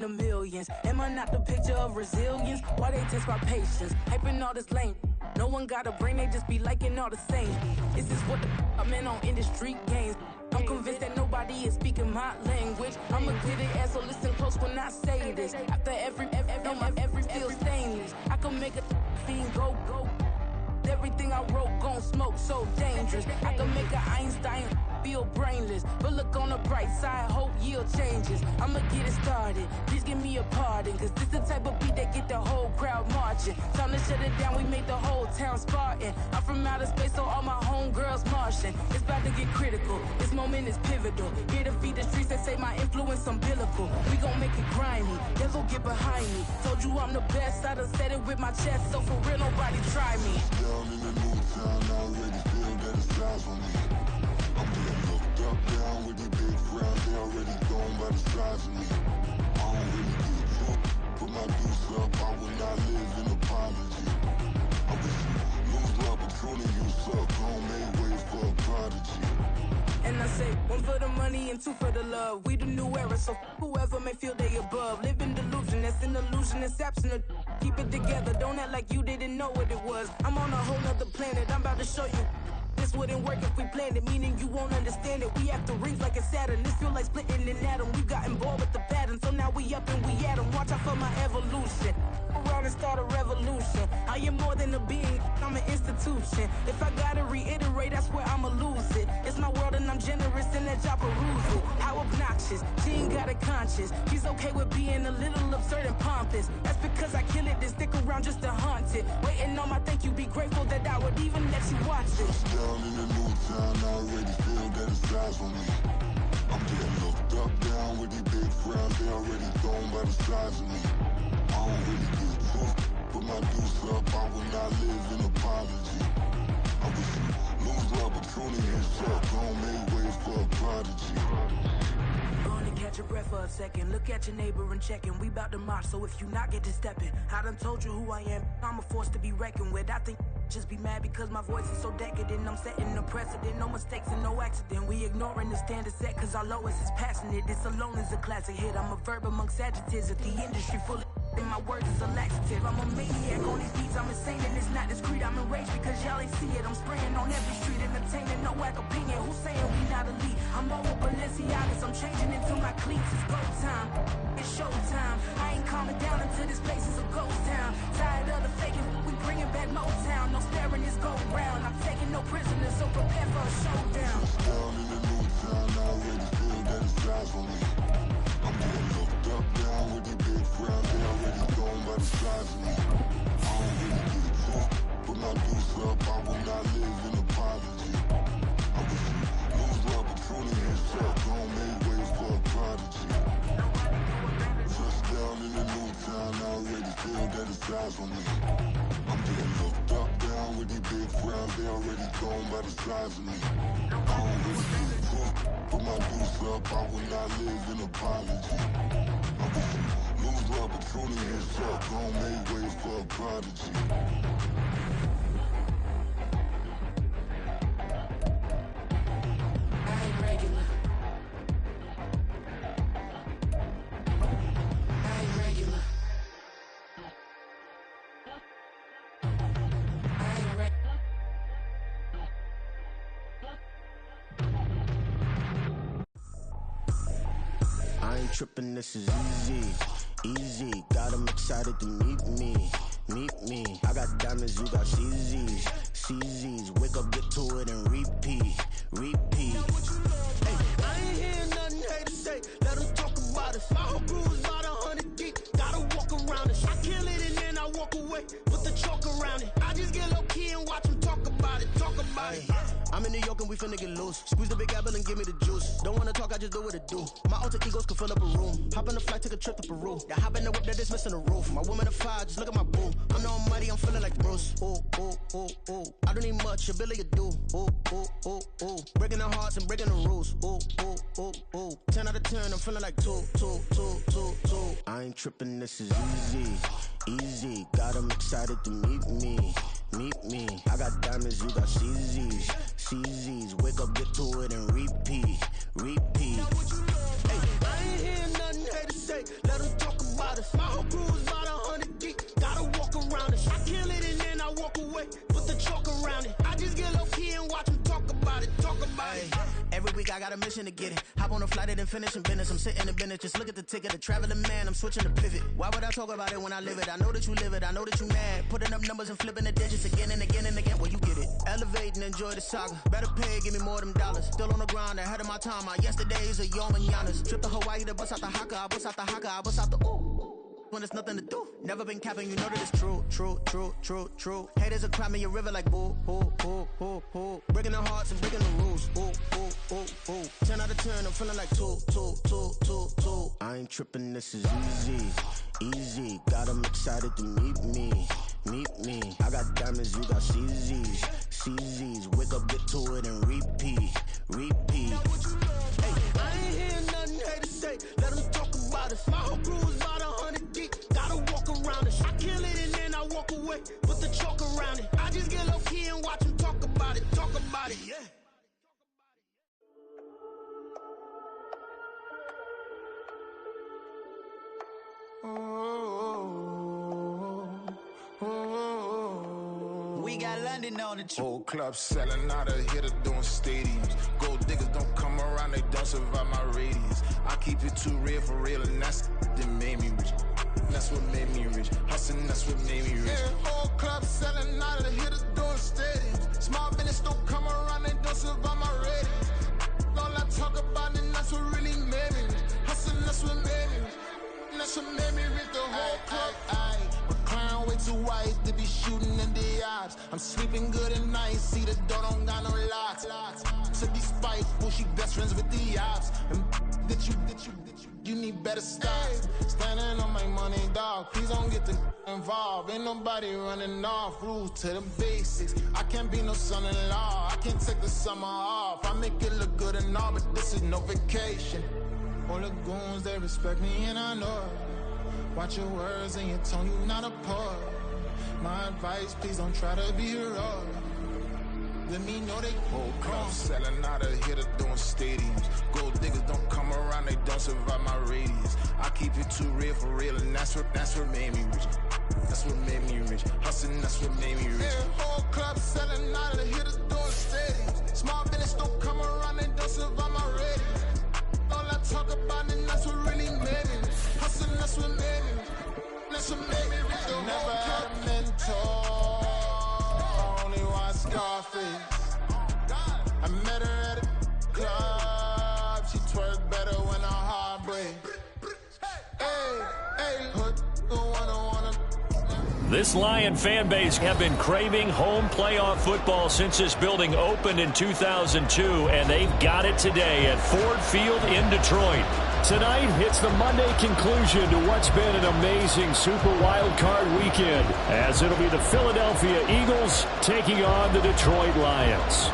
the millions. Am I not the picture of resilience? Why they test my patience? Hyping all this lame. No one got a brain, they just be liking all the same. This is what the I'm in on industry games. I'm convinced that nobody is speaking my language. I'ma get it, so listen close when I say this. After every feel stainless. I can make a fiend go. Everything I wrote gon' smoke, so dangerous. I can make an Einstein feel brainless. But look on the bright side, hope yield changes. I'ma get it started, please give me a pardon. Cause this the type of beat that get the whole crowd marching. Time to shut it down, we made the whole town Spartan. I'm from outer space, so all my homegirls Martian. It's about to get critical, this moment is pivotal. Here to feed the streets that say my influence umbilical. We gon' make it grimy, devil get behind me. Told you I'm the best, I done said it with my chest. So for real, nobody try me. Down in the new town, I already feel that it's eyes on me. I'm getting looked up, down with the big crowd. They already gone by the size of me. I don't really get drunk, put my deuce up. I will not live in apology. I wish you lose the opportunity, you suck. Don't make way for a prodigy. And I say, one for the money and two for the love. We the new era, so whoever may feel they above. Live in delusion, that's an illusion, it's absent. Keep it together, don't act like you didn't know what it was. I'm on a whole nother planet, I'm about to show you. This wouldn't work if we planned it, meaning you won't understand it. We have to rings like a Saturn, this feel like splitting an atom. We got involved with the pattern, so now we up and we at 'em. Watch out for my evolution, around and start a revolution. I am more than a being, I'm an institution. If I gotta reiterate, that's where I'ma lose it. It's my world and I'm generous and that y'all peruse it. How obnoxious, she ain't got a conscience. She's okay with being a little absurd and pompous. That's because I kill it, then stick around just to haunt it. Waiting on my thank you, be grateful that I would even let you watch it. Down in the new town, I already feel that it's eyes on me. I'm getting looked up, down with the big crowd. They already gone by the size of me. I don't really get drunk, put my deuce up. I will not live in apology. I wish you lose the opportunity, you suck. Don't make way for a prodigy. Gonna catch your breath for a second. Look at your neighbor and check in. We bout to march, so if you not get to stepping. I done told you who I am. I'm a force to be reckoned with. I think just be mad because my voice is so decadent. I'm setting a precedent, no mistakes and no accident. We ignoring the standard set cause our lowest is passionate. This alone is a classic hit. I'm a verb amongst adjectives. If the industry full of and my words is a laxative. I'm a maniac on these beats, I'm insane and it's not discreet. I'm enraged because y'all ain't see it. I'm spraying on every street, entertaining, no whack opinion. Who's saying we not elite? I'm over Balenciagas, I'm changing into my cleats. It's go time, it's show time. I ain't calming down until this place is a ghost town. Tired of the faking, we bringing back Motown. No staring, this go round. I'm taking no prisoners, so prepare for a showdown. Down in the new town, I already feel that it's eyes on me. I'm getting looked up, down with the big crowd. They already gone by the size of me. I don't really get drunk, put my deuce up. I will not live in apology. I wish you lose the opportunity, you suck. Don't make way for a prodigy. Just down in the new town, I already feel that it's eyes on me. I'm getting looked up, down with the big crowd. They already gone by the size of me. I don't really get drunk, put my deuce up. I will not live in apology. I wish you lose the opportunity, you suck. Don't make way for a prodigy. Trippin', this is easy. Got 'em excited to meet me. I got diamonds, you got CZs. Wake up, get to it, and repeat. Hey, I ain't hearing nothing haters say. Let 'em talk about us. My whole crew is about 100 deep. Gotta walk around us. I kill it and then I walk away. Put the chalk around it. I just get low key and watch 'em talk about it. I'm in New York and we finna get loose. Squeeze the big apple and give me the juice. Don't wanna talk, I just do what it do. My alter egos can fill up a room. Hop on the flight, take a trip to Peru. Yeah, hop in the whip that is missing the roof. My woman a fire, just look at my boo. I'm the almighty, I'm feeling like Bruce. Ooh. I don't need much, ability to do. Ooh. Breaking the hearts and breaking the rules. Ooh. 10 out of 10, I'm feeling like two. I ain't tripping, this is easy. Got 'em excited to meet me. I got diamonds, you got CZs. Wake up, get to it, and repeat. Hey, I ain't hearing nothing haters say. Let 'em talk about us. My whole crew is about 100 deep. Gotta walk around it. I kill it and then I walk away. Put the chalk around it. I just get low key and watch them talk about it. Talk about it. Every week I got a mission to get it. Hop on a flight and then finish in business. I'm sitting in business. Just look at the ticket. A traveling man. I'm switching to pivot. Why would I talk about it when I live it? I know that you live it. I know that you mad. Putting up numbers and flipping the digits again and again and again. Well, you get it. Elevate and enjoy the saga. Better pay, give me more of them dollars. Still on the grind, ahead of my time. My yesterdays are your mananas. Trip to Hawaii to bust out the haka. I bust out the haka. I bust out the ooh. When there's nothing to do. Never been capping, you know that it's true, true, true, true, true. Haters are climbing your river like boo, boo, boo, boo, boo. Breaking their hearts and breaking the rules. Ooh, ooh, ooh, ooh. 10 out of 10, I'm feeling like 2, 2, 2, 2, 2. I ain't tripping, this is easy, easy. Got 'em excited to meet me, meet me. I got diamonds, you got CZs, CZs. Wake up, get to it and repeat, repeat. Hey, I ain't hearing nothing haters say. Let them talk about us. My whole crew is about 100 deep. Gotta walk around it. I kill it and then I walk away. Put the chalk around it. I just get low key and watch them talk about it. Talk about it, yeah. We got London on the trip. Whole club selling out of here to doing stadiums. Gold diggers don't come around, they don't survive my radius. I keep it too real for real, and that's that made me rich. That's what made me rich. Hustling, that's what made me rich. Yeah, whole club selling out of here to doing stadiums. Small business don't come around, they don't survive my radius. All I talk about, and that's what really made me rich. Hustling, that's what made me rich. That's what made me rich. The whole club. Clown way too white to be shooting in the eyes. I'm sleeping good at night, see the door don't got no locks. So these spiteful, she best friends with the ops. And you need better stocks. Standing on my money, dog. Please don't get involved. Ain't nobody running off. Rules to the basics. I can't be no son-in-law. I can't take the summer off. I make it look good and all, but this is no vacation. All the goons, they respect me and I know it. Watch your words and your tone, you not a poet. My advice, please don't try to be heroic. Let me know they whole club selling out of here to doing stadiums. Gold diggers don't come around, they don't survive my radius. I keep it too real for real, and that's what made me rich. That's what made me rich. Hustling, that's what made me rich. Yeah, whole club selling out of here to doing stadiums. Small business don't come around, they don't survive my radius. All I talk about, and that's what really made me rich. Hustling, that's what made me rich. That's what made me rich. Never had a mentor, only one Scarface. I met her at a club, she twerked better when her heart breaks. Hey, put the wanna. This Lion fan base have been craving home playoff football since this building opened in 2002, and they've got it today at Ford Field in Detroit. Tonight, it's the Monday conclusion to what's been an amazing Super Wild Card weekend, as it'll be the Philadelphia Eagles taking on the Detroit Lions.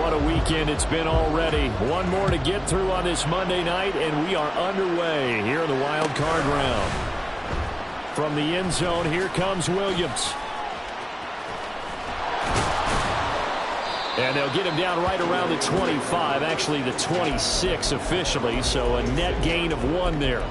What a weekend it's been already. One more to get through on this Monday night, and we are underway here in the Wild Card round. From the end zone, here comes Williams. And they'll get him down right around the 25, actually the 26 officially, so a net gain of 1 there.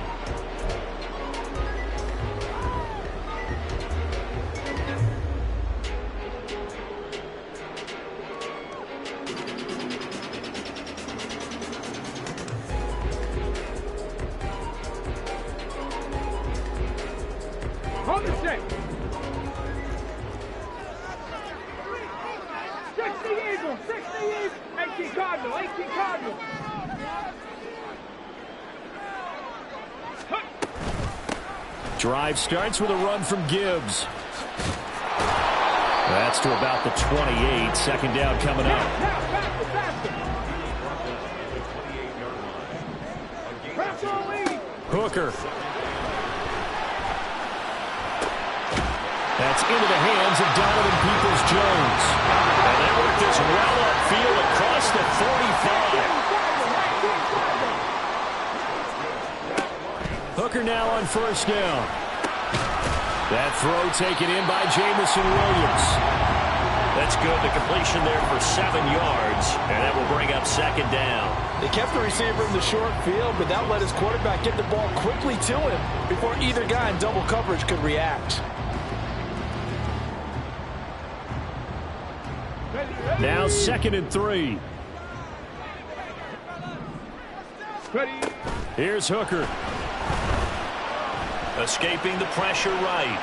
Hold the stick. 60 Eagles, 18 Cardinal, 18 Cardinal. Drive starts with a run from Gibbs. That's to about the 28. Second down coming up. Now, faster. Hooker. That's into the hands of Donovan Peoples-Jones. And they work this well upfield across the 45. Hooker now on first down. That throw taken in by Jamison Williams. That's good. The completion there for 7 yards, and that will bring up second down. They kept the receiver in the short field, but that let his quarterback get the ball quickly to him before either guy in double coverage could react. Now 2nd and 3. Here's Hooker. Escaping the pressure right.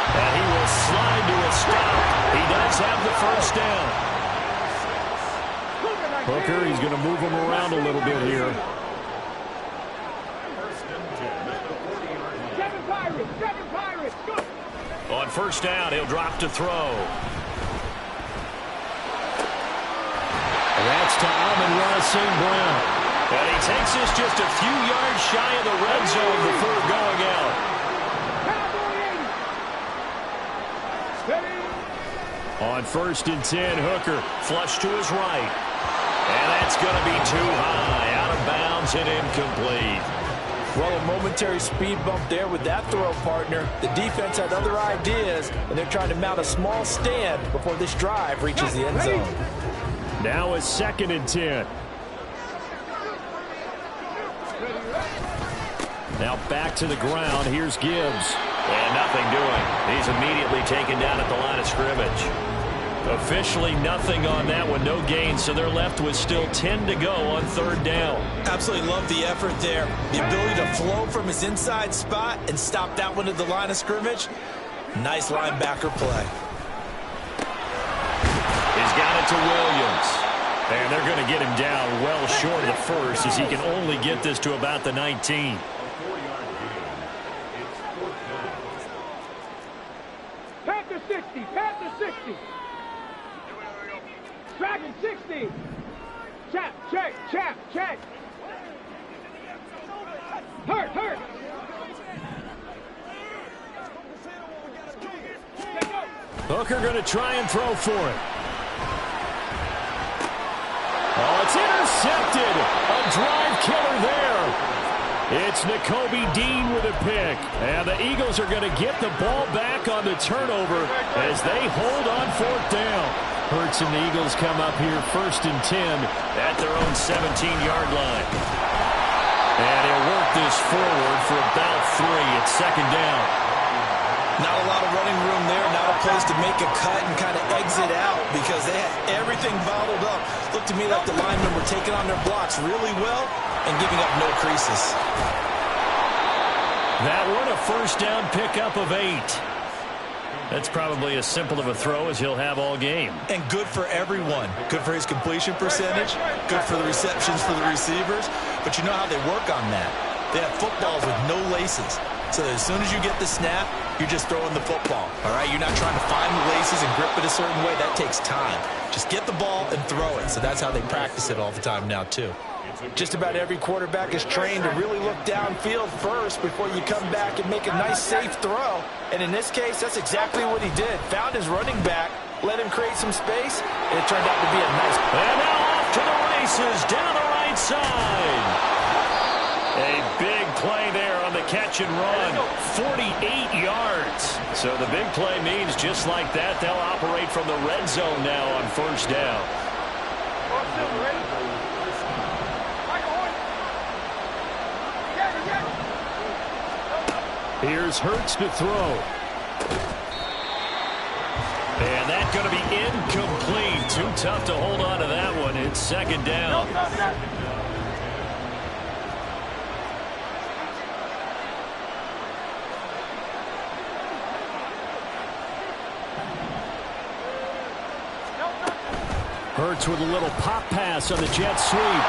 And he will slide to a stop. He does have the first down. Hooker, he's going to move him around a little bit here. On first down, he'll drop to throw. That's to Amon-Ra St. Brown. And he takes us just a few yards shy of the red zone before going out. On 1st and 10, Hooker flush to his right. And that's going to be too high, out of bounds and incomplete. Well, a momentary speed bump there with that throw, partner. The defense had other ideas, and they're trying to mount a small stand before this drive reaches the end zone. Now a 2nd and 10. Now back to the ground. Here's Gibbs. And nothing doing. He's immediately taken down at the line of scrimmage. Officially nothing on that one. No gain, so they're left with still 10 to go on 3rd down. Absolutely love the effort there. The ability to flow from his inside spot and stop that one at the line of scrimmage. Nice linebacker play. He's got it to Williams. And they're going to get him down well short of the first as he can only get this to about the 19. Panther 60, Panther 60. Dragon 60. Chap, check, chap, check. Hurt, hurt. Hooker going to try and throw for it. Oh, it's intercepted. A drive killer there. It's Nakobe Dean with a pick. And the Eagles are going to get the ball back on the turnover as they hold on 4th down. Hurts and the Eagles come up here 1st and 10 at their own 17-yard line. And he'll work this forward for about 3 at 2nd down. Not a lot of running room there, not a place to make a cut and kind of exit out because they had everything bottled up. Looked to me like the linemen were taking on their blocks really well and giving up no creases. That one, a 1st down pickup of 8. That's probably as simple of a throw as he'll have all game. And good for everyone. Good for his completion percentage, good for the receptions for the receivers. But you know how they work on that. They have footballs with no laces. So as soon as you get the snap, you're just throwing the football, all right? You're not trying to find the laces and grip it a certain way. That takes time. Just get the ball and throw it. So that's how they practice it all the time now, too. Just about every quarterback is trained to really look downfield first before you come back and make a nice, safe throw. And in this case, that's exactly what he did. Found his running back, let him create some space, and it turned out to be a nice... And now off to the races, down the right side. A big play there on the catch and run, 48 yards. So the big play means just like that, they'll operate from the red zone now on 1st down. Here's Hurts to throw. And that's going to be incomplete. Too tough to hold on to that one. It's 2nd down. Hurts with a little pop pass on the jet sweep.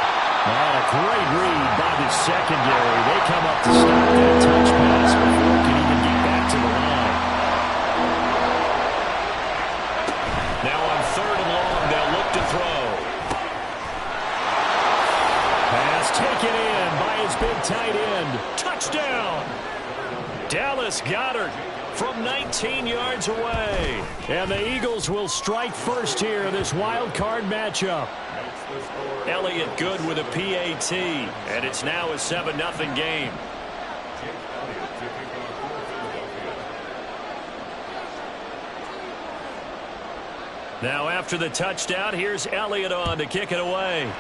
And a great read by the secondary. They come up to stop that touch pass before it can even get back to the line. Now on 3rd and long, they'll look to throw. Pass taken in by his big tight end. Touchdown! Dallas Goedert from 19 yards away. And the Eagles will strike first here in this wild card matchup. Elliott good with a PAT, and it's now a 7-0 game. Now after the touchdown, here's Elliott on to kick it away.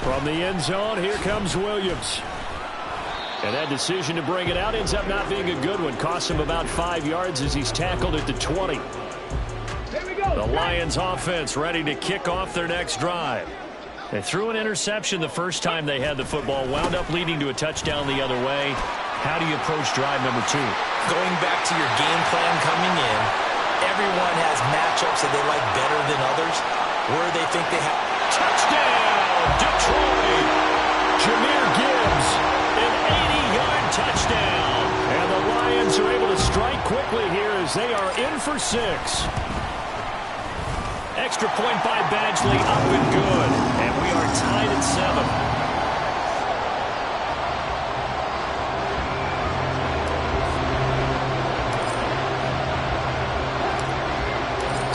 From the end zone, here comes Williams. And that decision to bring it out ends up not being a good one. Costs him about 5 yards as he's tackled at the 20. The Lions offense ready to kick off their next drive. They threw an interception the first time they had the football, wound up leading to a touchdown the other way. How do you approach drive number 2? Going back to your game plan coming in, everyone has matchups that they like better than others, where they think they have. Touchdown, Detroit! Jahmyr Gibbs, an 80-yard touchdown. And the Lions are able to strike quickly here as they are in for 6. Extra point by Badgley, up and good. And we are tied at 7.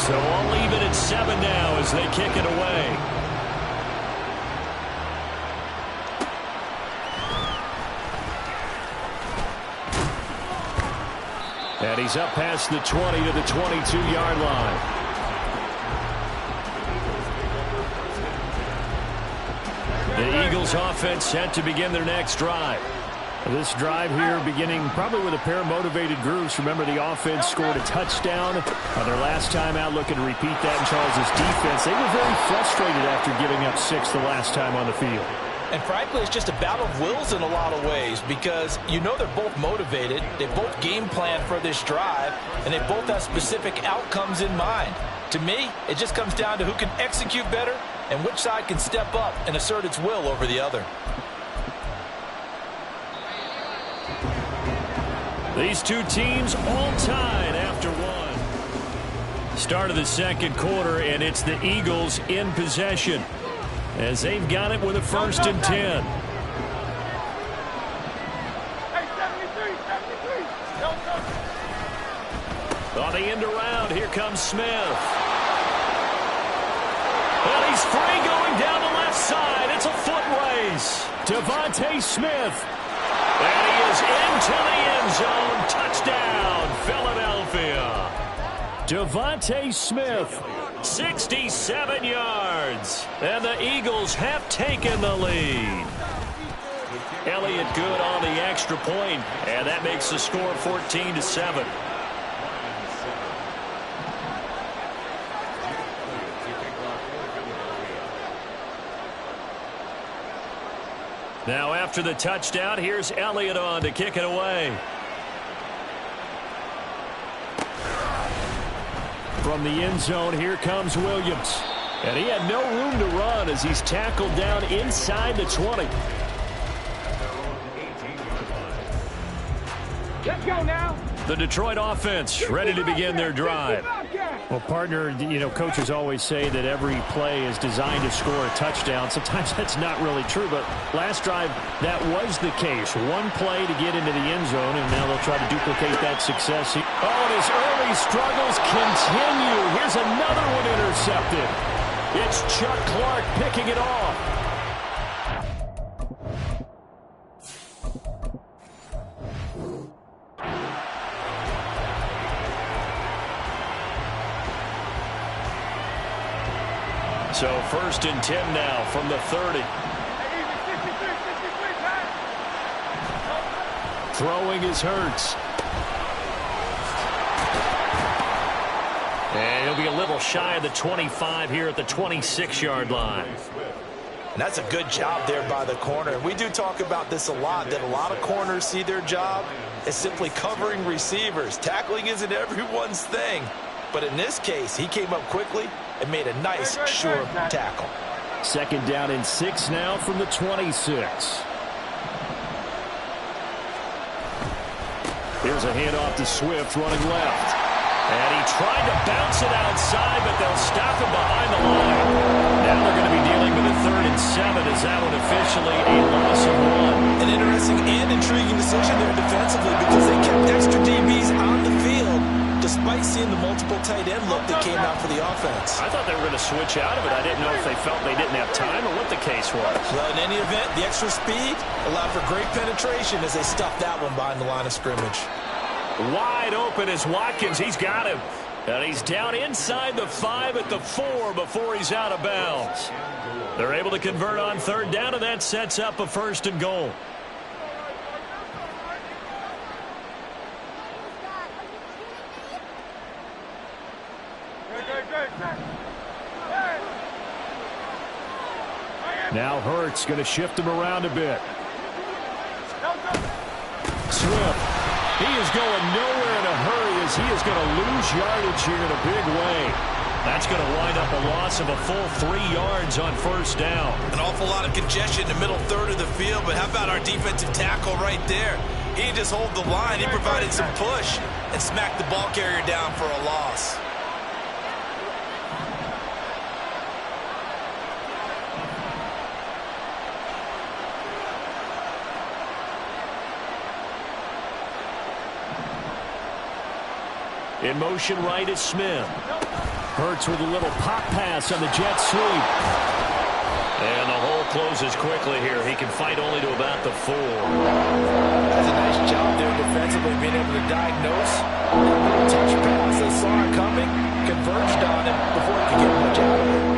So I'll leave it at 7 now as they kick it away. And he's up past the 20 to the 22-yard line. The Eagles offense set to begin their next drive. This drive here beginning probably with a pair of motivated groups. Remember, the offense scored a touchdown on their last time out, looking to repeat that in Charles' defense. They were very frustrated after giving up 6 the last time on the field. And frankly, it's just a battle of wills in a lot of ways because you know they're both motivated. They both game plan for this drive, and they both have specific outcomes in mind. To me, it just comes down to who can execute better and which side can step up and assert its will over the other. These two teams all tied after 1. Start of the second quarter, and it's the Eagles in possession as they've got it with a 1st and 10. On the end around, here comes Smith. And he's free going down the left side. It's a foot race. Devontae Smith. And he is into the end zone. Touchdown, Philadelphia. Devontae Smith, 67 yards. And the Eagles have taken the lead. Elliott good on the extra point, and that makes the score 14-7. Now after the touchdown, here's Elliott on to kick it away. From the end zone, here comes Williams. And he had no room to run as he's tackled down inside the 20. Let's go now. The Detroit offense ready to begin their drive. Well, partner, you know, coaches always say that every play is designed to score a touchdown. Sometimes that's not really true, but last drive, that was the case. One play to get into the end zone, and now they'll try to duplicate that success. Oh, and his early struggles continue. Here's another one intercepted. It's Chuck Clark picking it off. So 1st and 10 now from the 30. Throwing is Hurts. And he'll be a little shy of the 25 here at the 26-yard line. And that's a good job there by the corner. We do talk about this a lot, that a lot of corners see their job as simply covering receivers. Tackling isn't everyone's thing. But in this case, he came up quickly and made a nice, sure tackle. 2nd down and 6 now from the 26. Here's a handoff to Swift running left. And he tried to bounce it outside, but they'll stop him behind the line. Now they're going to be dealing with a 3rd and 7 as that one officially a loss of 1. An interesting and intriguing decision there defensively because they kept extra DBs on the field despite seeing the multiple tight end look that came out for the offense. I thought they were going to switch out of it. I didn't know if they felt they didn't have time or what the case was. Well, in any event, the extra speed allowed for great penetration as they stuffed that one behind the line of scrimmage. Wide open is Watkins. He's got him. And he's down inside the 5 at the 4 before he's out of bounds. They're able to convert on third down, and that sets up a 1st and goal. Now Hurts going to shift him around a bit. Swift. He is going nowhere in a hurry as he is going to lose yardage here in a big way. That's going to wind up a loss of a full 3 yards on 1st down. An awful lot of congestion in the middle third of the field, but how about our defensive tackle right there? He didn't just hold the line. He provided some push and smacked the ball carrier down for a loss. In motion right is Smith. Hurts with a little pop pass on the jet sweep. And the hole closes quickly here. He can fight only to about the 4. That's a nice job there defensively, being able to diagnose that touch pass. They saw it coming, converged on him before he could get much out of it.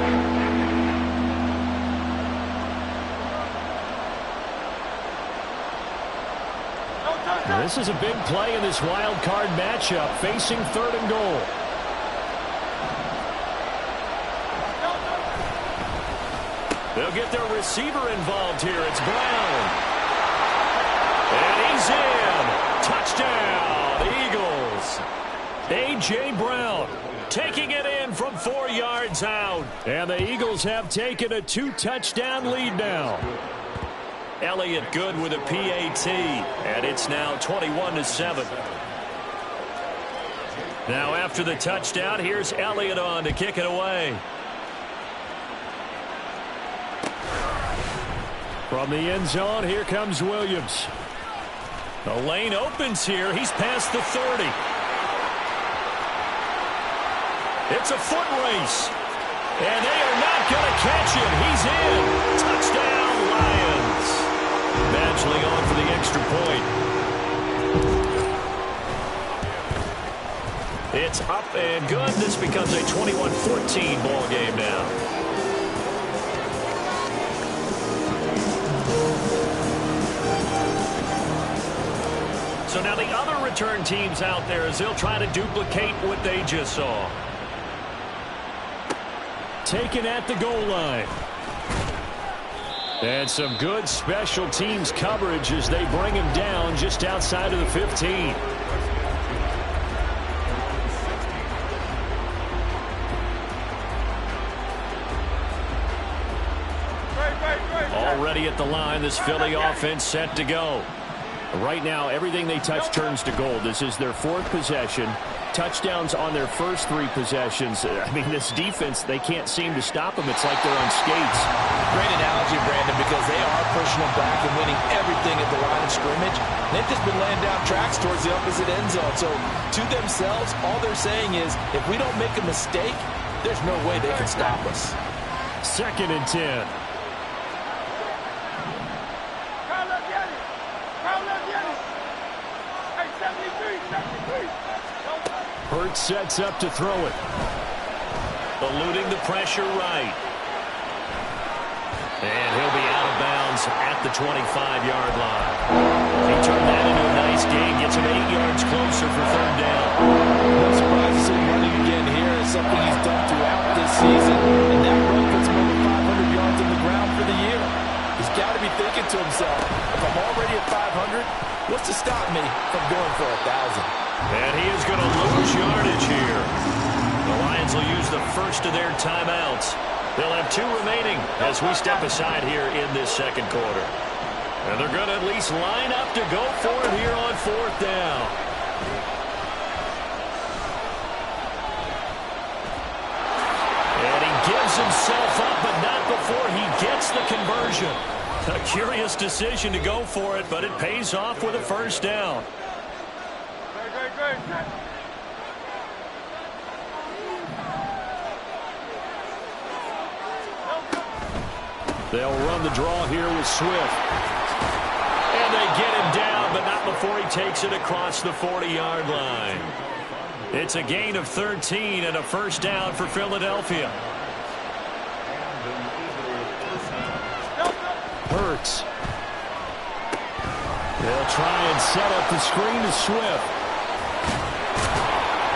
This is a big play in this wild card matchup, facing 3rd and goal. They'll get their receiver involved here. It's Brown. And he's in. Touchdown, Eagles. A.J. Brown taking it in from 4 yards out. And the Eagles have taken a 2-touchdown lead now. Elliott good with a PAT, and it's now 21-7. Now after the touchdown, here's Elliott on to kick it away. From the end zone, here comes Williams. The lane opens here. He's past the 30. It's a foot race, and they are not going to catch him. He's in. Touchdown, Lions. Badgley on for the extra point. It's up and good. This becomes a 21-14 ball game now. So now the other return teams out there as they'll try to duplicate what they just saw. Taken at the goal line. And some good special teams coverage as they bring him down just outside of the 15. Already at the line, this Philly offense set to go. Right now, everything they touch turns to gold. This is their 4th possession. Touchdowns on their first 3 possessions. I mean, this defense, they can't seem to stop them. It's like they're on skates. Great analogy, Brandon, because they are pushing them back and winning everything at the line of scrimmage. They've just been laying down tracks towards the opposite end zone. So, to themselves, all they're saying is, if we don't make a mistake, there's no way they can stop us. 2nd and 10. Hurts sets up to throw it. Eluding the pressure right. And he'll be out of bounds at the 25-yard line. He turned that into a nice gain. Gets him 8 yards closer for 3rd down. No surprise to see him running again here. It's something he's done throughout this season. And that run puts him over 500 yards on the ground for the year. He's got to be thinking to himself, if I'm already at 500, what's to stop me from going for 1,000? And he is going to lose yardage here. The Lions will use the first of their timeouts. They'll have 2 remaining as we step aside here in this 2nd quarter. And they're going to at least line up to go for it here on 4th down. And he gives himself up, but not before he gets the conversion. A curious decision to go for it, but it pays off with a 1st down. They'll run the draw here with Swift. And they get him down, but not before he takes it across the 40-yard line. It's a gain of 13 and a first down for Philadelphia. Hurts. They'll try and set up the screen to Swift.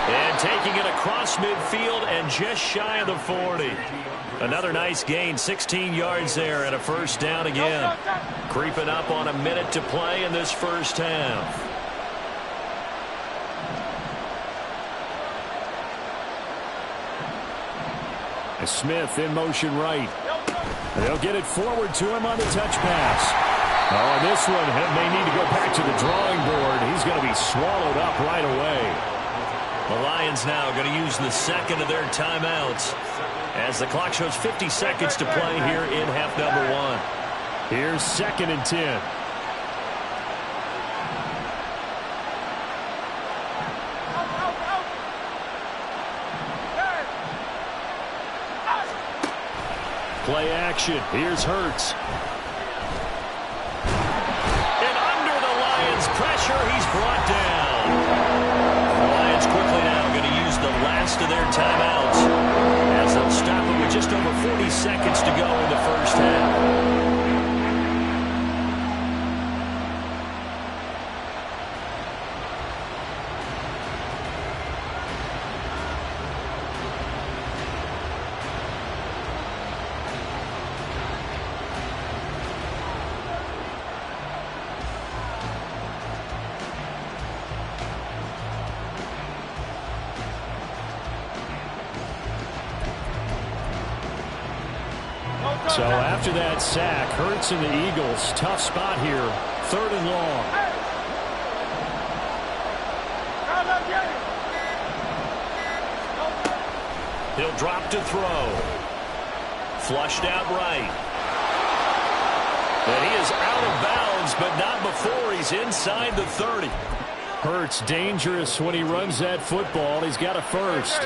And taking it across midfield and just shy of the 40. Another nice gain, 16 yards there and a first down again. Creeping up on a minute to play in this first half. Smith in motion right. They'll get it forward to him on the touch pass. Oh, and this one may need to go back to the drawing board. He's going to be swallowed up right away. The Lions now going to use the second of their timeouts as the clock shows 50 seconds to play here in half number 1. Here's 2nd and 10. Play action. Here's Hurts. And under the Lions' pressure, he's brought down. The Lions quickly now going to use the last of their timeouts as they'll stop it with just over 40 seconds to go in the first half. So after that sack, Hurts and the Eagles, tough spot here, 3rd and long. He'll drop to throw. Flushed out right. And he is out of bounds, but not before he's inside the 30. Hurts dangerous when he runs that football. He's got a first.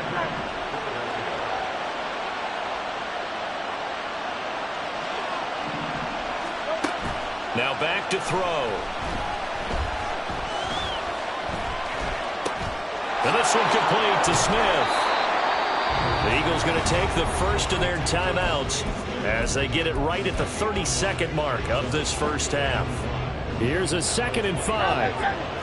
Now back to throw. And this one complete to Smith. The Eagles going to take the first of their timeouts as they get it right at the 32nd mark of this first half. Here's a 2nd and 5.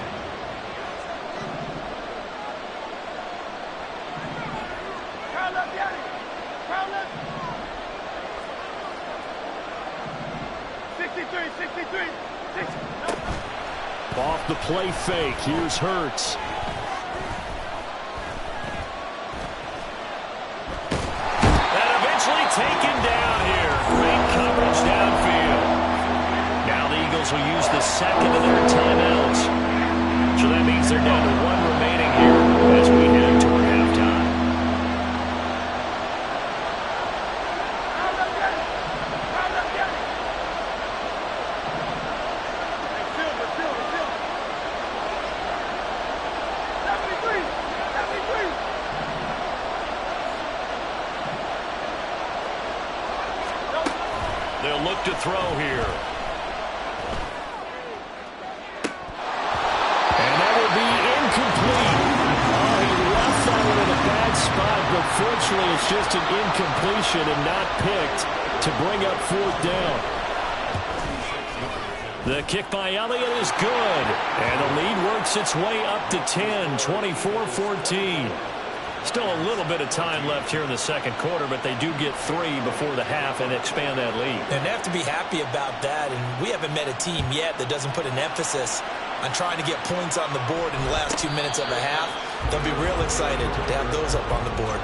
Off the play fake, here's Hurts. And eventually taken down here. Great coverage downfield. Now the Eagles will use the second of their timeouts. So that means they're down to 1 remaining here as we head toward halftime. They'll look to throw here. And that will be incomplete. Oh, he left that one in a bad spot, but fortunately it's just an incompletion and not picked to bring up 4th down. The kick by Elliott is good. And the lead works its way up to 10, 24-14. Still a little bit of time left here in the second quarter, but they do get 3 before the half and expand that lead. And they have to be happy about that. And we haven't met a team yet that doesn't put an emphasis on trying to get points on the board in the last 2 minutes of a half. They'll be real excited to have those up on the board.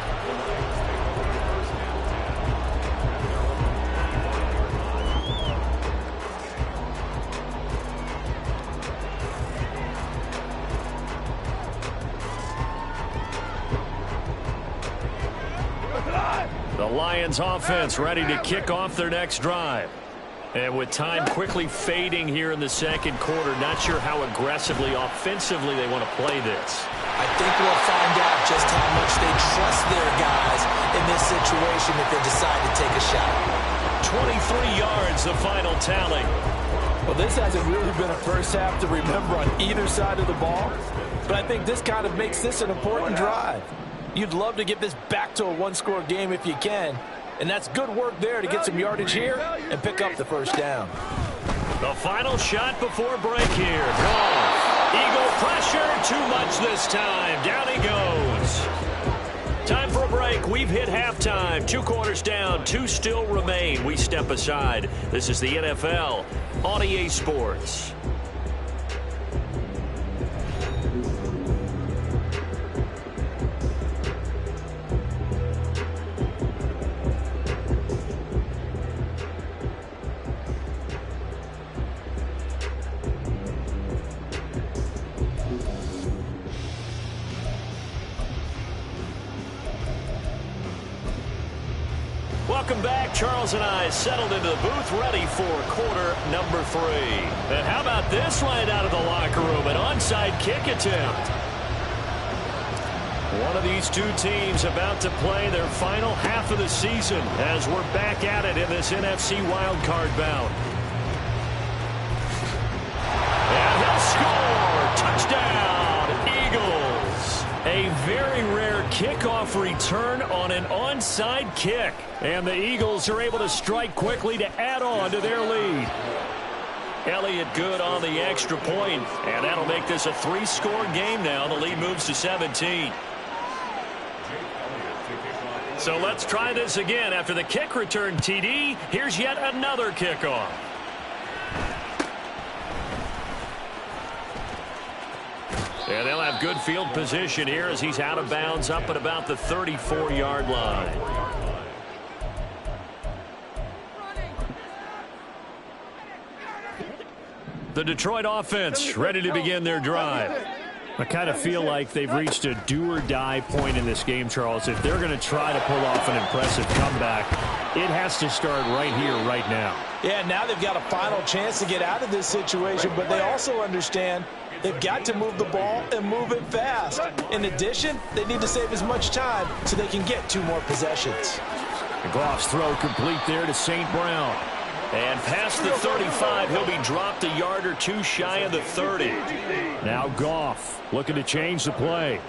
The Lions offense ready to kick off their next drive. And with time quickly fading here in the second quarter, not sure how aggressively, offensively they want to play this. I think we'll find out just how much they trust their guys in this situation if they decide to take a shot. 23 yards, the final tally. Well, this hasn't really been a first half to remember on either side of the ball, but I think this kind of makes this an important drive. You'd love to get this back to a one-score game if you can, and that's good work there to get some yardage here and pick up the first down. The final shot before break here. Goff. Eagle pressure, too much this time. Down he goes. Time for a break. We've hit halftime. 2 quarters down, 2 still remain. We step aside. This is the NFL on EA Sports. Welcome back. Charles and I settled into the booth, ready for quarter number 3. And how about this right out of the locker room? An onside kick attempt. One of these two teams about to play their final half of the season as we're back at it in this NFC wildcard bout. And he'll score. Touchdown, Eagles. A very rare kickoff return on an onside kick. And the Eagles are able to strike quickly to add on to their lead. Elliott good on the extra point, and that'll make this a 3-score game now. The lead moves to 17. So let's try this again. After the kick return TD, here's yet another kickoff. And they'll have good field position here as he's out of bounds up at about the 34-yard line. The Detroit offense ready to begin their drive. I kind of feel like they've reached a do-or-die point in this game, Charles. If they're going to try to pull off an impressive comeback, it has to start right here, right now. Yeah, now they've got a final chance to get out of this situation, but they also understand they've got to move the ball and move it fast. In addition, they need to save as much time so they can get 2 more possessions. Goff's throw complete there to St. Brown. And past the 35, he'll be dropped a yard or 2 shy of the 30. Now Goff looking to change the play.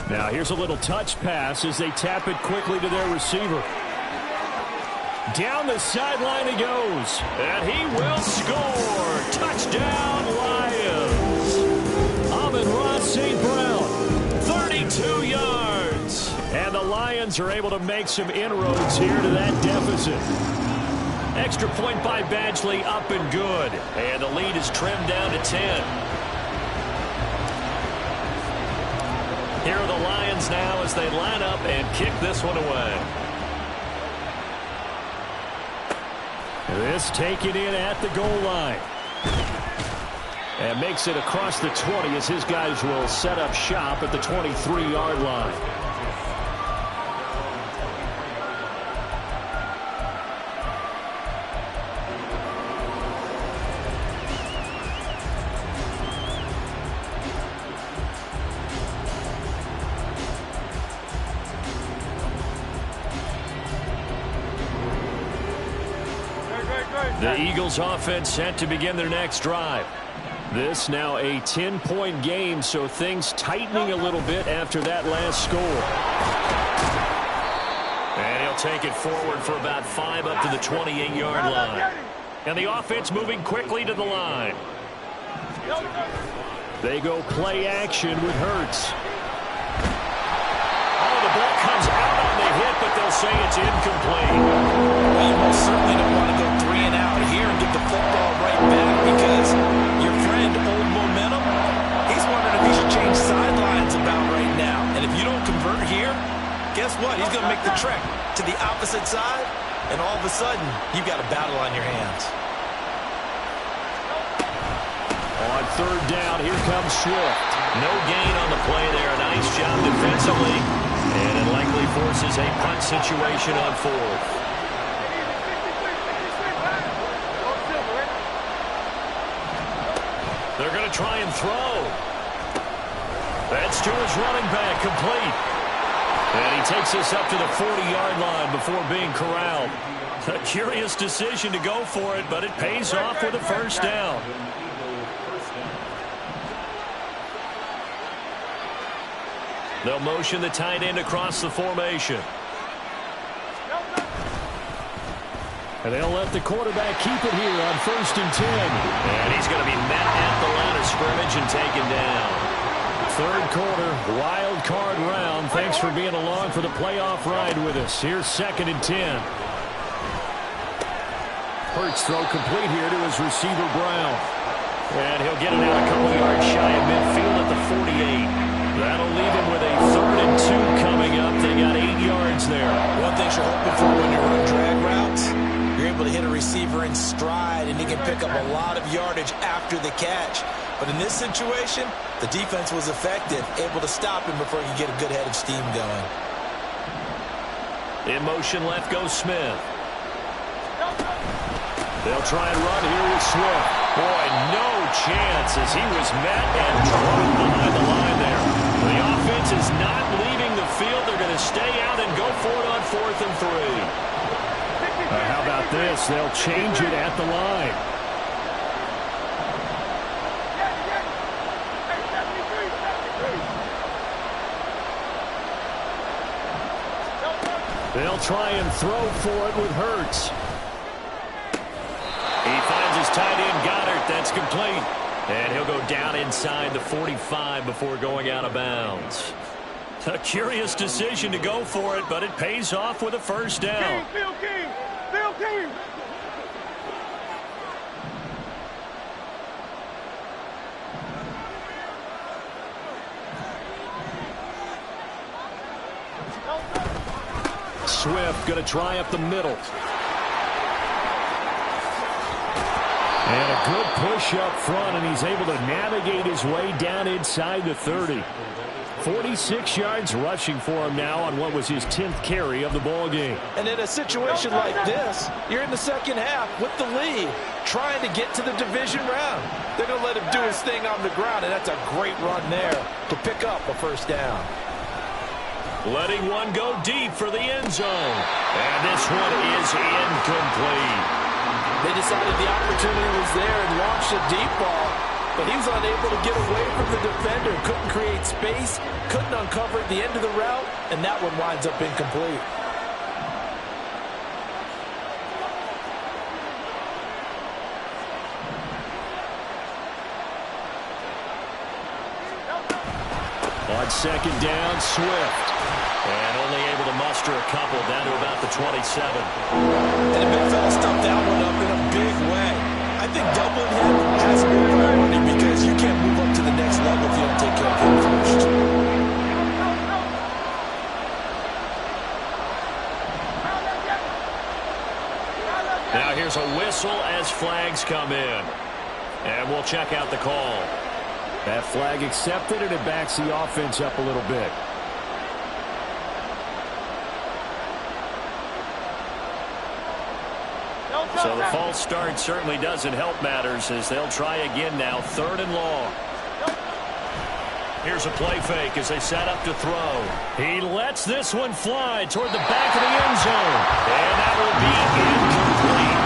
Now here's a little touch pass as they tap it quickly to their receiver. Down the sideline he goes. And he will score. Touchdown, Lions. Amon-Ra St. Brown, 32 yards. And the Lions are able to make some inroads here to that deficit. Extra point by Badgley, up and good. And the lead is trimmed down to 10. Here are the Lions now as they line up and kick this one away. This taken in at the goal line. And makes it across the 20 as his guys will set up shop at the 23-yard line. The Eagles offense set to begin their next drive. This now a 10-point game, so things tightening a little bit after that last score. And he'll take it forward for about 5 up to the 28-yard line. And the offense moving quickly to the line. They go play action with Hurts. Oh, the ball comes out on the hit, but they'll say it's incomplete. Well, you most certainly don't want to go 3 and out here and get the football right back because your friend, Old Momentum, he's wondering if he should change sidelines about right now. And if you don't convert here, guess what? He's going to make the trek to the opposite side, and all of a sudden, you've got a battle on your hands. On 3rd down, here comes Swift. No gain on the play there. Nice job defensively. And it likely forces a punt situation on 4th. They're going to try and throw. That's to his running back, complete. And he takes us up to the 40-yard line before being corralled. A curious decision to go for it, but it pays off with a first down. They'll motion the tight end across the formation. And they'll let the quarterback keep it here on 1st and 10. And he's going to be met at the line of scrimmage and taken down. Third quarter, wild card round. Thanks for being along for the playoff ride with us. Here's 2nd and 10. Hurts throw complete here to his receiver, Brown. And he'll get it out a couple yards shy of midfield at the 48. That'll leave him with a 3rd and 2 coming up. They got 8 yards there. One thing you're hoping for when you run drag routes, you're able to hit a receiver in stride, and he can pick up a lot of yardage after the catch. But in this situation, the defense was effective, able to stop him before he could get a good head of steam going. In motion left goes Smith. They'll try and run here with Swift. Boy, no chance as he was met and dropped behind the line there. The offense is not leaving the field. They're going to stay out and go for it on 4th and 3. How about this? They'll change it at the line. They'll try and throw for it with Hurts. He finds his tight end, Goddard. That's complete. And he'll go down inside the 45 before going out of bounds. A curious decision to go for it, but it pays off with a first down. Phil King! Phil King! Swift going to try up the middle. And a good push up front, and he's able to navigate his way down inside the 30. 46 yards rushing for him now on what was his 10th carry of the ball game. And in a situation like this, you're in the second half with the lead, trying to get to the division round. They're going to let him do his thing on the ground, and that's a great run there to pick up a first down. Letting one go deep for the end zone. And this one is incomplete. They decided the opportunity was there and launched a deep ball, but he was unable to get away from the defender. Couldn't create space, couldn't uncover the end of the route, and that one winds up incomplete. On 2nd down, Swift. And only able to muster a couple down to about the 27. And the big fella stuffed that one up in a big way. I think doubling him has to be a priority because you can't move up to the next level if you don't take care of him first. Now here's a whistle as flags come in. And we'll check out the call. That flag accepted, and it backs the offense up a little bit. So the false start certainly doesn't help matters as they'll try again now, 3rd and long. Here's a play fake as they set up to throw. He lets this one fly toward the back of the end zone. And that will be incomplete.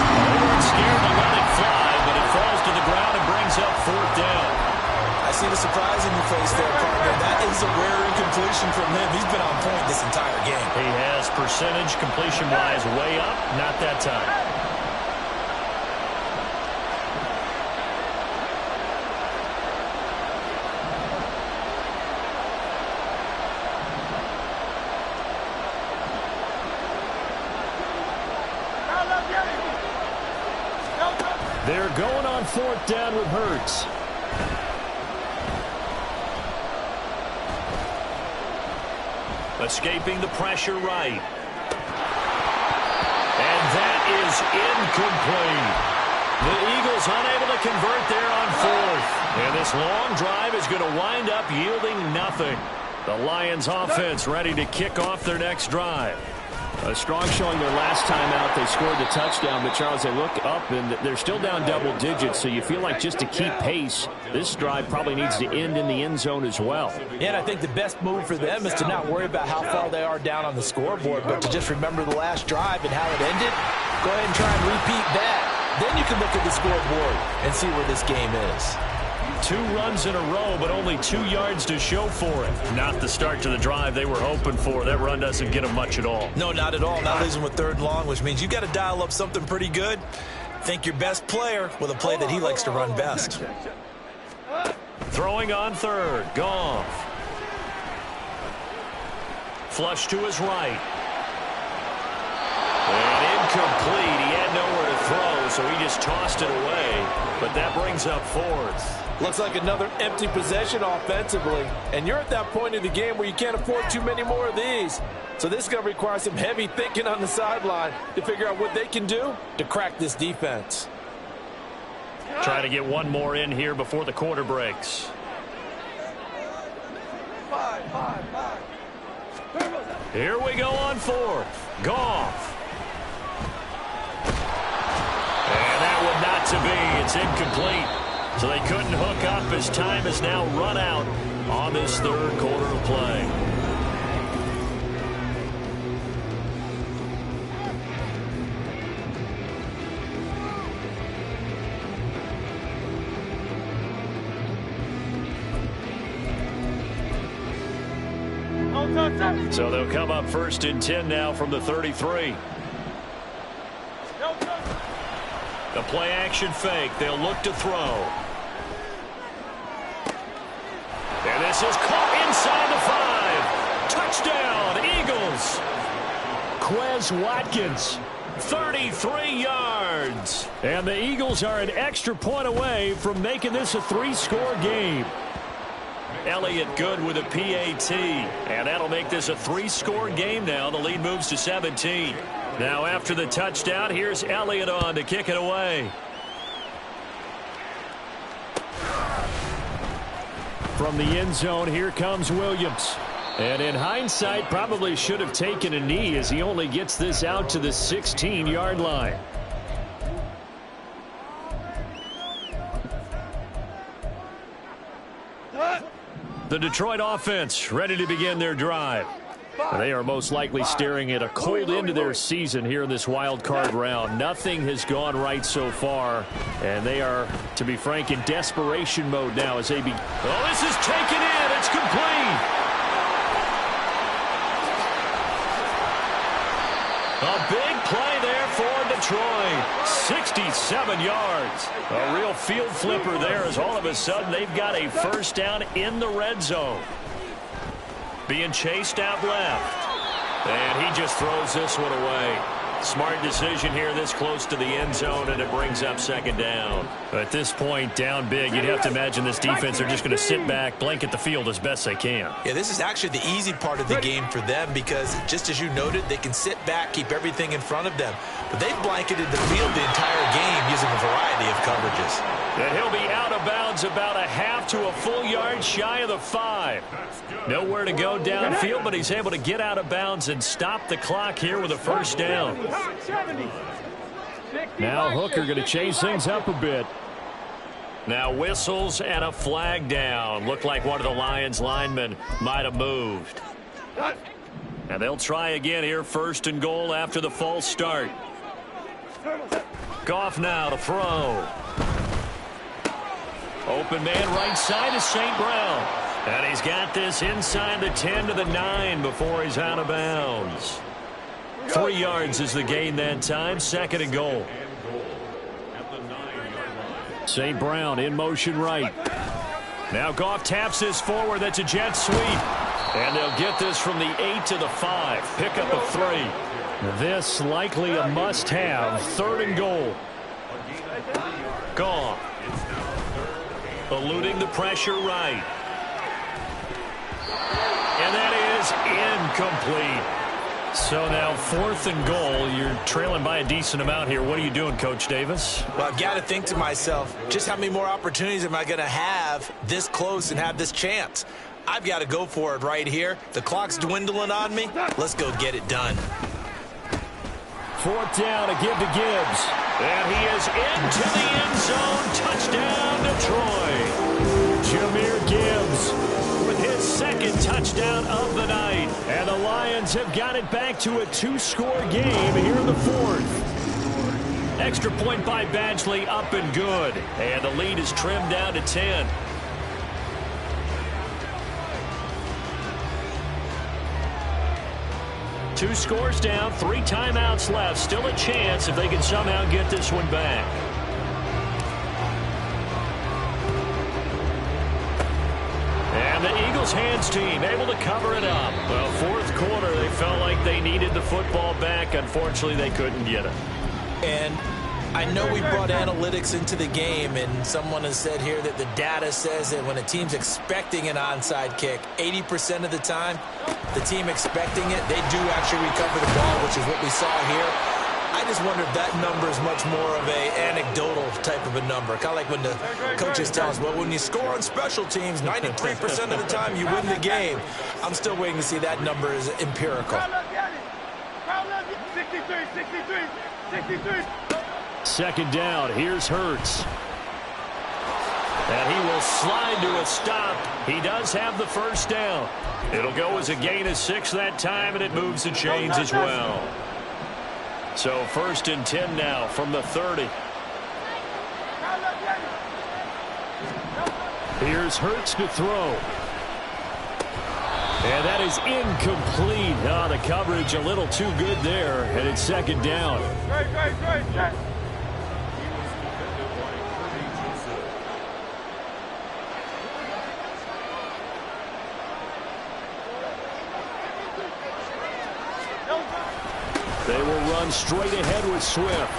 They weren't scared to let it fly, but it falls to the ground and brings up 4th down. I see the surprise in your face there, partner. That is a rare incompletion from him. He's been on point this entire game. He has percentage completion-wise way up, not that time. They're going on 4th down with Hurts. Escaping the pressure right. And that is incomplete. The Eagles unable to convert there on 4th. And this long drive is going to wind up yielding nothing. The Lions offense ready to kick off their next drive. A strong showing their last time out. They scored the touchdown, but Charles, they look up and they're still down double digits, so you feel like just to keep pace, this drive probably needs to end in the end zone as well. Yeah, and I think the best move for them is to not worry about how far they are down on the scoreboard, but to just remember the last drive and how it ended. Go ahead and try and repeat that. Then you can look at the scoreboard and see where this game is. 2 runs in a row, but only 2 yards to show for it. Not the start to the drive they were hoping for. That run doesn't get them much at all. No, not at all. Not losing with 3rd and long, which means you got to dial up something pretty good. Think your best player with a play that he likes to run best. Throwing on 3rd. Goff. Flush to his right. And incomplete. He had nowhere to throw, so he just tossed it away. But that brings up 4th. Looks like another empty possession offensively. And you're at that point in the game where you can't afford too many more of these. So this is going to require some heavy thinking on the sideline to figure out what they can do to crack this defense. Try to get one more in here before the quarter breaks. Here we go on 4th. Goff. And that one not to be. It's incomplete. So they couldn't hook up as time is now run out on this 3rd quarter of play. So they'll come up 1st and 10 now from the 33. The play action fake. They'll look to throw. And this is caught inside the 5. Touchdown, Eagles. Quez Watkins, 33 yards. And the Eagles are an extra point away from making this a 3-score game. Elliott good with a PAT. And that'll make this a 3-score game now. The lead moves to 17. Now after the touchdown, here's Elliott on to kick it away. From the end zone, here comes Williams. And in hindsight, probably should have taken a knee as he only gets this out to the 16-yard line. The Detroit offense ready to begin their drive. They are most likely staring at a cold end to their season here in this wild card round. Nothing has gone right so far, and they are, to be frank, in desperation mode now as they be. Oh, this is taken in. It's complete. A big play there for Detroit. 67 yards. A real field flipper there as all of a sudden they've got a 1st down in the red zone. Being chased out left. And he just throws this one away. Smart decision here this close to the end zone, and it brings up 2nd down. At this point, down big, you'd have to imagine this defense are just going to sit back, blanket the field as best they can. Yeah, this is actually the easy part of the game for them because, just as you noted, they can sit back, keep everything in front of them. But they've blanketed the field the entire game using a variety of coverages. And he'll be out of bounds about a half to a full yard shy of the 5. Nowhere to go downfield, but he's able to get out of bounds and stop the clock here with a 1st down. Now Hooker going to change things up a bit. Now whistles and a flag down. Looked like one of the Lions linemen might have moved. And they'll try again here, 1st and goal after the false start. Goff now to throw. Open man right side is St. Brown. And he's got this inside the 10 to the 9 before he's out of bounds. 3 yards is the gain that time. 2nd and goal. St. Brown in motion right. Now Goff taps this forward. That's a jet sweep. And they'll get this from the 8 to the 5. Pick up a 3. This likely a must-have. 3rd and goal. Goff. Eluding the pressure right. And that is incomplete. So now 4th and goal. You're trailing by a decent amount here. What are you doing, Coach Davis? Well, I've got to think to myself, just how many more opportunities am I going to have this close and have this chance? I've got to go for it right here. The clock's dwindling on me. Let's go get it done. 4th down to give to Gibbs. And he is into the end zone. Touchdown, Detroit. Jahmyr Gibbs with his 2nd touchdown of the night. And the Lions have got it back to a 2-score game here in the 4th. Extra point by Badgley, up and good. And the lead is trimmed down to 10. Two scores down, 3 timeouts left. Still a chance if they can somehow get this one back. And the Eagles hands team able to cover it up. Well, 4th quarter, they felt like they needed the football back. Unfortunately, they couldn't get it. And I know we brought analytics into the game, and someone has said here that the data says that when a team's expecting an onside kick, 80% of the time, the team expecting it, they do actually recover the ball, which is what we saw here. I just wonder if that number is much more of a anecdotal type of a number. Kind of like when the coaches tell us, well, when you score on special teams, 93% of the time you win the game. I'm still waiting to see that number is empirical. 63. 2nd down. Here's Hurts. And he will slide to a stop. He does have the 1st down. It'll go as a gain of 6 that time, and it moves the chains as well. So 1st and 10 now from the 30. Here's Hurts to throw. And that is incomplete. Oh, the coverage a little too good there, and it's 2nd down. Great. They will run straight ahead with Swift.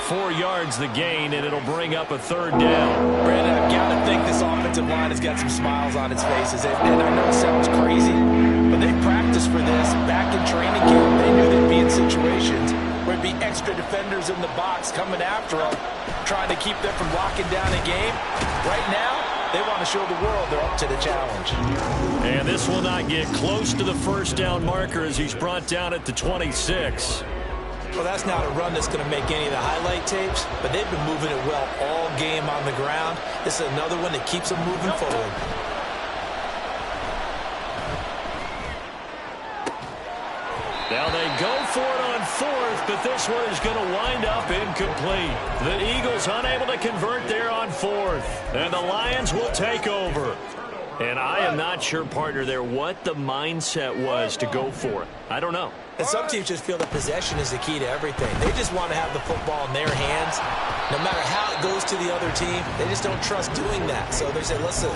4 yards the gain, and it'll bring up a 3rd down. Brandon, I've got to think this offensive line has got some smiles on its faces. And I know it sounds crazy, but they practiced for this back in training camp. They knew they'd be in situations where it'd be extra defenders in the box coming after them, trying to keep them from locking down a game. Right now, they want to show the world they're up to the challenge. And this will not get close to the 1st down marker as he's brought down at the 26. Well, that's not a run that's going to make any of the highlight tapes, but they've been moving it well all game on the ground. This is another one that keeps them moving forward. Now they go for it on 4th, but this one is going to wind up incomplete. The Eagles unable to convert there on 4th, and the Lions will take over. And I am not sure, partner, there what the mindset was to go for it. I don't know. And some teams just feel that possession is the key to everything. They just want to have the football in their hands. No matter how it goes to the other team, they just don't trust doing that. So they say, listen,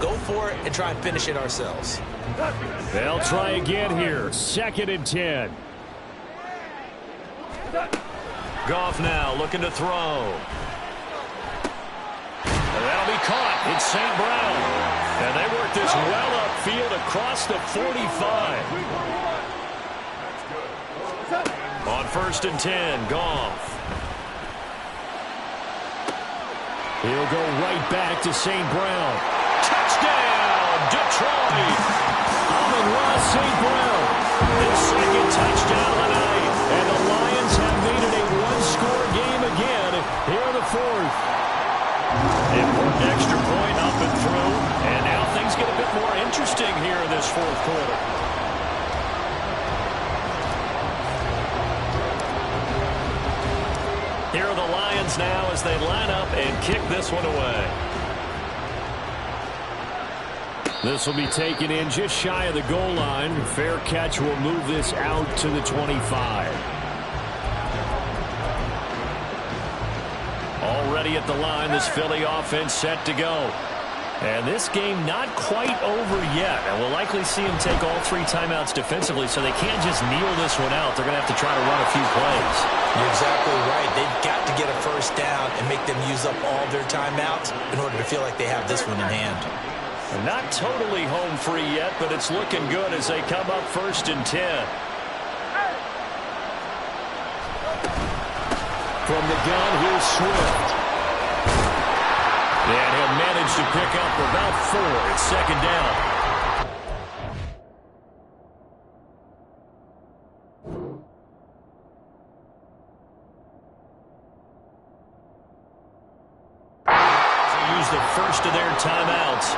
go for it and try and finish it ourselves. They'll try again here. 2nd and 10. Goff now looking to throw. And that'll be caught. It's St. Brown. And they work this well upfield across the 45. On 1st and 10, Goff. He'll go right back to St. Brown. Touchdown, Detroit. Amon-Ra St. Brown. His 2nd touchdown of the night. And the Lions have made it a 1-score game again here in the 4th. Important extra point up and through. And now things get a bit more interesting here in this 4th quarter. Here are the Lions now as they line up and kick this one away. This will be taken in just shy of the goal line. Fair catch will move this out to the 25. Already at the line, this Philly offense set to go. And this game not quite over yet. And we'll likely see them take all 3 timeouts defensively, so they can't just kneel this one out. They're going to have to try to run a few plays. You're exactly right. They've got to get a 1st down and make them use up all their timeouts in order to feel like they have this one in hand. Not totally home free yet, but it's looking good as they come up 1st and 10. From the gun, here's Swift. And he'll manage to pick up about 4. It's 2nd down. first of their timeouts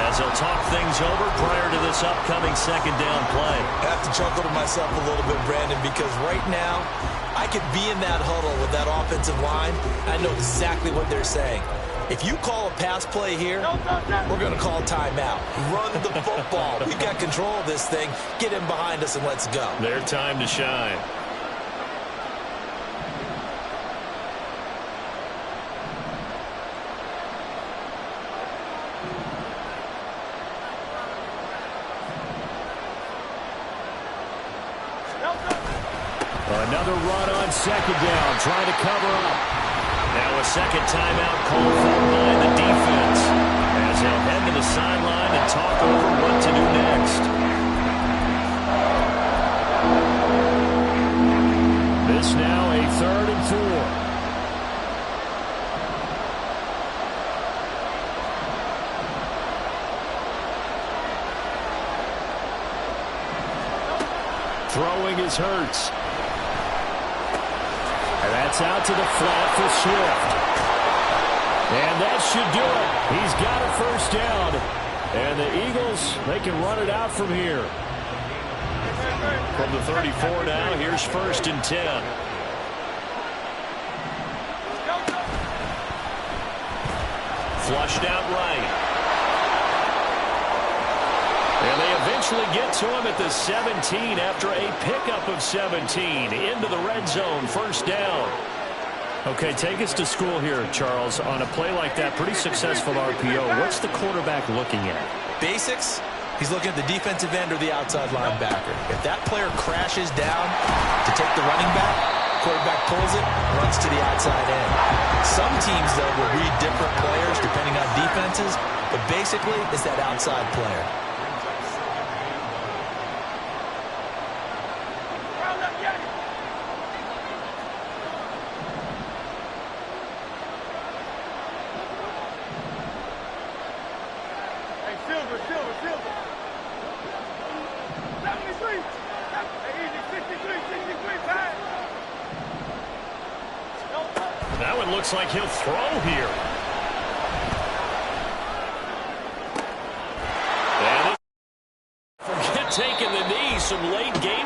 as they'll talk things over prior to this upcoming second down play. I have to chuckle to myself a little bit, Brandon, because right now I could be in that huddle with that offensive line. I know exactly what they're saying. If you call a pass play here, we're going to call timeout. Run the football. We've got control of this thing. Get him behind us and let's go. Their time to shine. Another run on second down, trying to cover up. Now a second timeout called for by the defense as they'll head to the sideline and talk over what to do next. This now a 3rd and 4. Throwing is Hurts. And that's out to the flat for Swift. And that should do it. He's got a first down. And the Eagles, they can run it out from here. From the 34 now, here's 1st and 10. Flushed out right. And they eventually get to him at the 17 after a pickup of 17 into the red zone, first down. Okay, take us to school here, Charles. On a play like that, pretty successful RPO. What's the quarterback looking at? Basics. He's looking at the defensive end or the outside linebacker. If that player crashes down to take the running back, quarterback pulls it, runs to the outside end. Some teams, though, will read different players depending on defenses, but basically it's that outside player. Now it looks like he'll throw here. And forget taking the knee, some late games